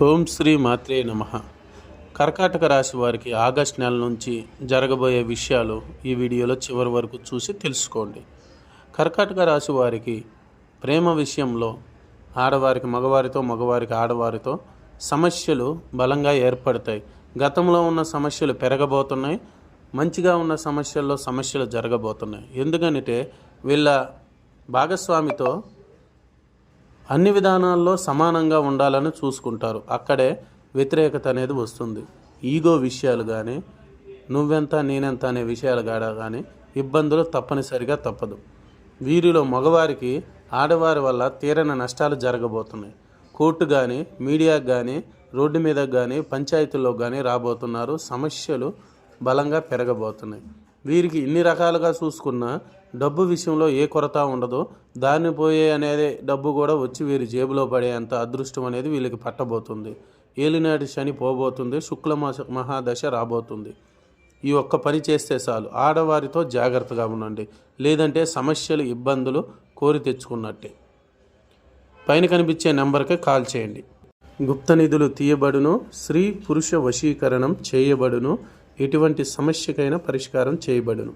ఓం శ్రీ మాత్రే నమః. కర్కాటక రాశి వారికి ఆగస్ట్ నెల నుంచి జరగబోయే విషయాలు ఈ వీడియోలో చివరి వరకు చూసి తెలుసుకోండి. కర్కాటక రాశి వారికి ప్రేమ విషయంలో ఆడవారికి మగవారితో, మగవారికి ఆడవారితో సమస్యలు బలంగా ఏర్పడతాయి. గతంలో ఉన్న సమస్యలు పెరగబోతున్నాయి. మంచిగా ఉన్న సమస్యలు జరగబోతున్నాయి. ఎందుకంటే వీళ్ళ భాగస్వామితో అన్ని విధానాల్లో సమానంగా ఉండాలని చూసుకుంటారు. అక్కడే వ్యతిరేకత అనేది వస్తుంది. ఈగో విషయాలు కానీ, నువ్వెంత నేనెంత అనే విషయాలు కానీ ఇబ్బందులు తప్పనిసరిగా తప్పదు. వీరిలో మగవారికి ఆడవారి వల్ల తీరని నష్టాలు జరగబోతున్నాయి. కోర్టు కానీ, మీడియాకు కానీ, రోడ్డు మీదకు కానీ, పంచాయతీల్లో కానీ రాబోతున్నారు. సమస్యలు బలంగా పెరగబోతున్నాయి. వీరికి ఇన్ని రకాలుగా చూసుకున్నా డబ్బు విషయంలో ఏ కొరత ఉండదు. దాన్ని పోయే అనేది డబ్బు కూడా వచ్చి వీరి జేబులో పడేంత అదృష్టం అనేది వీళ్ళకి పట్టబోతుంది. ఏలినాటి శని పోబోతుంది. శుక్లమాస మహాదశ రాబోతుంది. ఈ ఒక్క పని చేస్తే చాలు. ఆడవారితో జాగ్రత్తగా ఉండండి, లేదంటే సమస్యలు ఇబ్బందులు కోరి తెచ్చుకున్నట్టే. పైన కనిపించే నెంబర్కి కాల్ చేయండి. గుప్త నిధులు తీయబడును. స్త్రీ పురుష వశీకరణం చేయబడును. ఎటువంటి సమస్యకైనా పరిష్కారం చేయబడును.